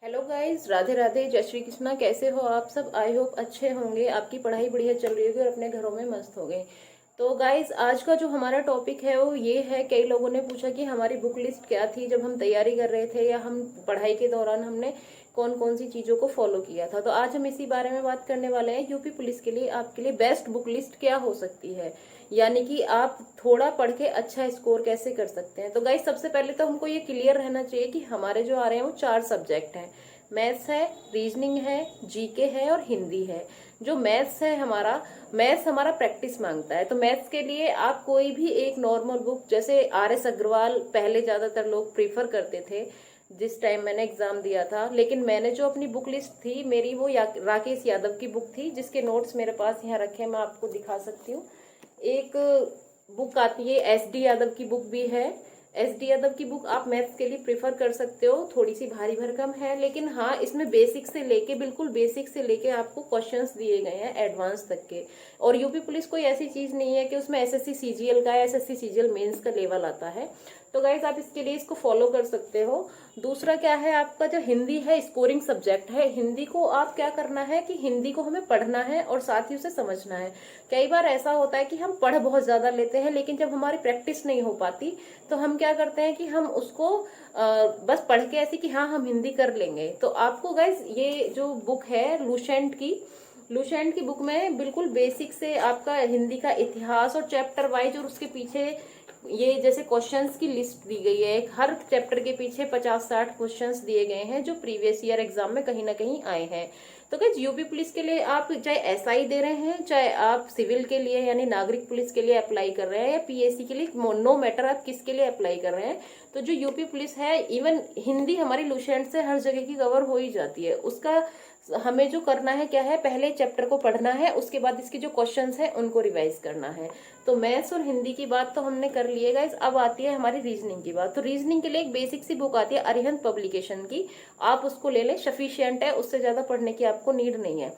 Hello guys, Radhe Radhe, जय श्री कृष्णा। कैसे हो आप सब? आई होप अच्छे होंगे, आपकी पढ़ाई बढ़िया चल रही होगी और अपने घरों में मस्त हो गए। तो गाइस, आज का जो हमारा टॉपिक है वो ये है। कई लोगों ने पूछा कि हमारी बुक लिस्ट क्या थी जब हम तैयारी कर रहे थे, या हम पढ़ाई के दौरान हमने कौन कौन सी चीजों को फॉलो किया था। तो आज हम इसी बारे में बात करने वाले हैं। यूपी पुलिस के लिए आपके लिए बेस्ट बुक लिस्ट क्या हो सकती है, यानी कि आप थोड़ा पढ़ के अच्छा स्कोर कैसे कर सकते हैं। तो गाइस, सबसे पहले तो हमको ये क्लियर रहना चाहिए कि हमारे जो आ रहे हैं वो 4 सब्जेक्ट हैं। मैथ्स है, रीजनिंग है, जीके है और हिंदी है। जो मैथ्स है मैथ्स हमारा प्रैक्टिस मांगता है। तो मैथ्स के लिए आप कोई भी एक नॉर्मल बुक, जैसे RS अग्रवाल पहले ज्यादातर लोग प्रीफर करते थे जिस टाइम मैंने एग्जाम दिया था, लेकिन मैंने जो अपनी बुक लिस्ट थी मेरी वो राकेश यादव की बुक थी, जिसके नोट्स मेरे पास यहाँ रखे हैं, मैं आपको दिखा सकती हूँ। एक बुक आती है, SD यादव की बुक भी है। SD यादव की बुक आप मैथ्स के लिए प्रेफर कर सकते हो। थोड़ी सी भारी भरकम है, लेकिन हाँ, इसमें बेसिक से लेके, बिल्कुल बेसिक से लेके आपको क्वेश्चंस दिए गए हैं एडवांस तक के। और यूपी पुलिस कोई ऐसी चीज नहीं है कि उसमें SSC CGL का, SSC CGL मेंस का लेवल आता है। तो गाइज, आप इसके लिए इसको फॉलो कर सकते हो। दूसरा क्या है, आपका जो हिंदी है, स्कोरिंग सब्जेक्ट है। हिंदी को आप क्या करना है कि हिंदी को हमें पढ़ना है और साथ ही उसे समझना है। कई बार ऐसा होता है कि हम पढ़ बहुत ज्यादा लेते हैं, लेकिन जब हमारी प्रैक्टिस नहीं हो पाती तो हम क्या करते हैं कि हम उसको बस पढ़ के ऐसे कि हाँ हम हिंदी कर लेंगे। तो आपको गाइज ये जो बुक है लुसेंट की बुक में बिल्कुल बेसिक से आपका हिंदी का इतिहास और चैप्टर वाइज, और उसके पीछे ये जैसे क्वेश्चंस की लिस्ट दी गई है। हर चैप्टर के पीछे 50-60 क्वेश्चंस दिए गए हैं जो प्रीवियस ईयर एग्जाम में कहीं ना कहीं आए हैं। तो क्या यूपी पुलिस के लिए आप चाहे SI दे रहे हैं, चाहे आप सिविल के लिए यानी नागरिक पुलिस के लिए अप्लाई कर रहे हैं, या PSC के लिए, नो मैटर आप किसके लिए अप्लाई कर रहे हैं, तो जो यूपी पुलिस है, इवन हिंदी हमारी लुसेंट से हर जगह की कवर हो ही जाती है। उसका हमें जो करना है क्या है, पहले चैप्टर को पढ़ना है, उसके बाद इसके जो क्वेश्चंस हैं उनको रिवाइज करना है। तो मैथ्स और हिंदी की बात तो हमने कर ली है गाइस। अब आती है हमारी रीजनिंग की बात। तो रीजनिंग के लिए एक बेसिक सी बुक आती है अरिहंत पब्लिकेशन की, आप उसको ले लें, सफिशियंट है, उससे ज्यादा पढ़ने की आपको नीड नहीं है।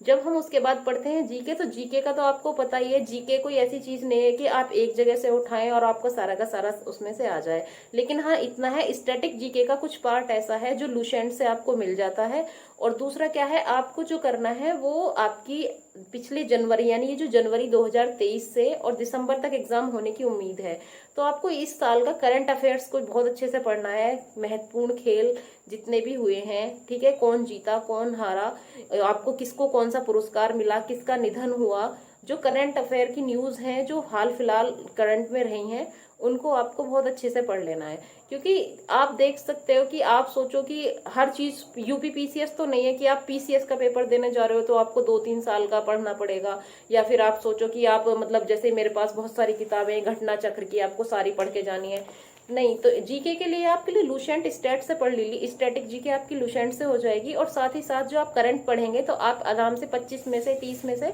जब हम उसके बाद पढ़ते हैं जीके, तो जीके का तो आपको पता ही है, जीके कोई ऐसी चीज नहीं है कि आप एक जगह से उठाएं और आपका सारा का सारा उसमें से आ जाए। लेकिन हाँ, इतना है, स्टैटिक जीके का कुछ पार्ट ऐसा है जो लुसेंट से आपको मिल जाता है। और दूसरा क्या है, आपको जो करना है वो आपकी पिछले जनवरी, यानी ये जो जनवरी 2023 से और दिसंबर तक एग्जाम होने की उम्मीद है, तो आपको इस साल का करंट अफेयर्स को बहुत अच्छे से पढ़ना है। महत्वपूर्ण खेल जितने भी हुए हैं, ठीक है, कौन जीता कौन हारा, आपको किसको कौन सा पुरस्कार मिला, किसका निधन हुआ, जो करंट अफेयर की न्यूज हैं जो हाल फिलहाल करंट में रही हैं, उनको आपको बहुत अच्छे से पढ़ लेना है। क्योंकि आप देख सकते हो कि आप सोचो कि हर चीज यूपी PCS तो नहीं है कि आप PCS का पेपर देने जा रहे हो तो आपको 2-3 साल का पढ़ना पड़ेगा, या फिर आप सोचो कि आप, मतलब जैसे मेरे पास बहुत सारी किताबें घटना चक्र की, आपको सारी पढ़ के जानी है। नहीं, तो जीके के लिए आपके लिए लुसेंट स्टैट से पढ़ लीजिए, स्टैटिक जीके आपकी लुसेंट से हो जाएगी। और साथ ही साथ जो आप करंट पढ़ेंगे तो आप आराम से 25 में से 30 में से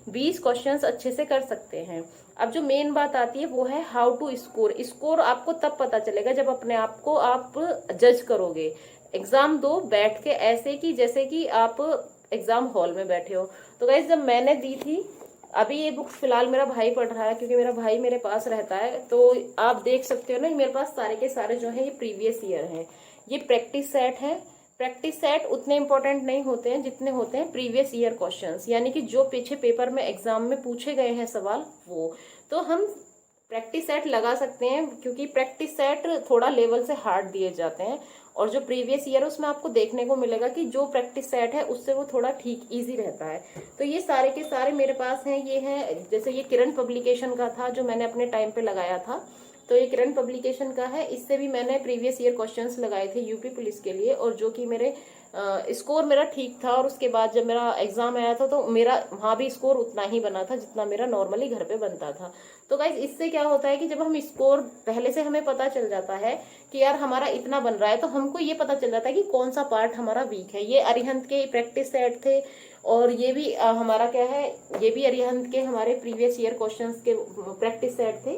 20 क्वेश्चंस अच्छे से कर सकते हैं। अब जो मेन बात आती है वो है हाउ टू स्कोर। स्कोर आपको तब पता चलेगा जब अपने आप को आप जज करोगे। एग्जाम दो बैठ के, ऐसे कि जैसे कि आप एग्जाम हॉल में बैठे हो। तो गाइस, जब मैंने दी थी, अभी ये बुक फिलहाल मेरा भाई पढ़ रहा है क्योंकि मेरा भाई मेरे पास रहता है, तो आप देख सकते हो ना, मेरे पास सारे के सारे जो है ये प्रीवियस ईयर हैं। ये प्रैक्टिस सेट है। प्रैक्टिस सेट उतने इंपॉर्टेंट नहीं होते हैं जितने होते हैं प्रीवियस ईयर क्वेश्चंस, यानी कि जो पीछे पेपर में एग्जाम में पूछे गए हैं सवाल, वो तो हम प्रैक्टिस सेट लगा सकते हैं, क्योंकि प्रैक्टिस सेट थोड़ा लेवल से हार्ड दिए जाते हैं। और जो प्रीवियस ईयर है उसमें आपको देखने को मिलेगा कि जो प्रैक्टिस सेट है उससे वो थोड़ा ठीक इजी रहता है। तो ये सारे के सारे मेरे पास हैं। ये है, जैसे ये किरण पब्लिकेशन का था जो मैंने अपने टाइम पे लगाया था, तो ये किरण पब्लिकेशन का है। इससे भी मैंने प्रीवियस ईयर क्वेश्चंस लगाए थे यूपी पुलिस के लिए, और जो कि मेरे स्कोर मेरा ठीक था। और उसके बाद जब मेरा एग्जाम आया था तो मेरा वहां भी स्कोर उतना ही बना था जितना मेरा नॉर्मली घर पे बनता था। तो गाइज, इससे क्या होता है कि जब हम स्कोर पहले से हमें पता चल जाता है कि यार हमारा इतना बन रहा है, तो हमको ये पता चल जाता है कि कौन सा पार्ट हमारा वीक है। ये अरिहंत के प्रैक्टिस सेट थे, और ये भी हमारा क्या है, ये भी अरिहंत के हमारे प्रीवियस ईयर क्वेश्चंस के प्रैक्टिस सेट थे।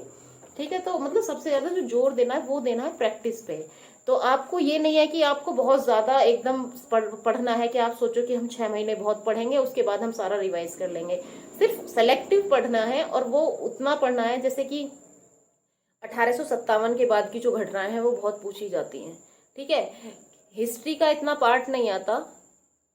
ठीक है, तो मतलब सबसे ज्यादा जो जोर देना है वो देना है प्रैक्टिस पे। तो आपको ये नहीं है कि आपको बहुत ज्यादा एकदम पढ़ना है, कि आप सोचो कि हम 6 महीने बहुत पढ़ेंगे उसके बाद हम सारा रिवाइज कर लेंगे। सिर्फ सेलेक्टिव पढ़ना है, और वो उतना पढ़ना है जैसे कि 1857 के बाद की जो घटनाएं हैं वो बहुत पूछी जाती हैं। ठीक है, हिस्ट्री का इतना पार्ट नहीं आता,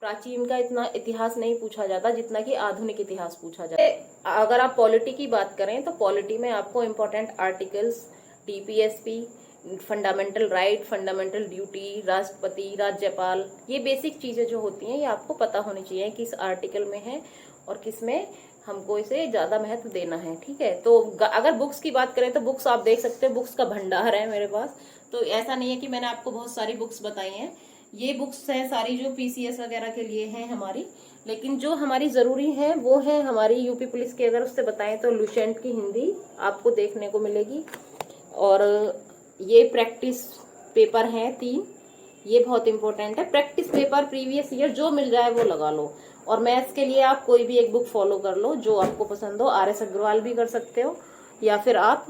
प्राचीन का इतना इतिहास नहीं पूछा जाता जितना कि आधुनिक इतिहास पूछा जाता है। अगर आप पॉलिटी की बात करें तो पॉलिटी में आपको important articles, DPSP, fundamental right, fundamental duty, राष्ट्रपति, राज्यपाल, ये बेसिक चीजें जो होती हैं ये आपको पता होनी चाहिए किस आर्टिकल में है और किस में हमको इसे ज्यादा महत्व देना है। ठीक है, तो अगर बुक्स की बात करें तो बुक्स आप देख सकते हैं, बुक्स का भंडार है मेरे पास। तो ऐसा नहीं है कि मैंने आपको बहुत सारी बुक्स बताई हैं, ये बुक्स है सारी जो पीसीएस वगैरह के लिए हैं हमारी, लेकिन जो हमारी जरूरी है वो है हमारी यूपी पुलिस की। अगर उससे बताएं तो लुसेंट की हिंदी आपको देखने को मिलेगी, और ये प्रैक्टिस पेपर हैं 3, ये बहुत इंपॉर्टेंट है। प्रैक्टिस पेपर प्रीवियस ईयर जो मिल जाए वो लगा लो, और मैथ्स के लिए आप कोई भी एक बुक फॉलो कर लो जो आपको पसंद हो। आर एस अग्रवाल भी कर सकते हो, या फिर आप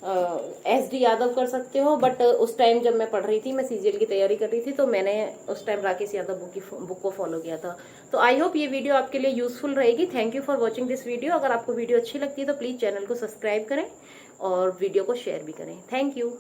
एस डी यादव कर सकते हो। बट उस टाइम जब मैं पढ़ रही थी, मैं सीजीएल की तैयारी कर रही थी, तो मैंने उस टाइम राकेश यादव बुक को फॉलो किया था। तो आई होप ये वीडियो आपके लिए यूजफुल रहेगी। Thank you for watching this video. अगर आपको वीडियो अच्छी लगती है तो प्लीज चैनल को सब्सक्राइब करें और वीडियो को शेयर भी करें। Thank you.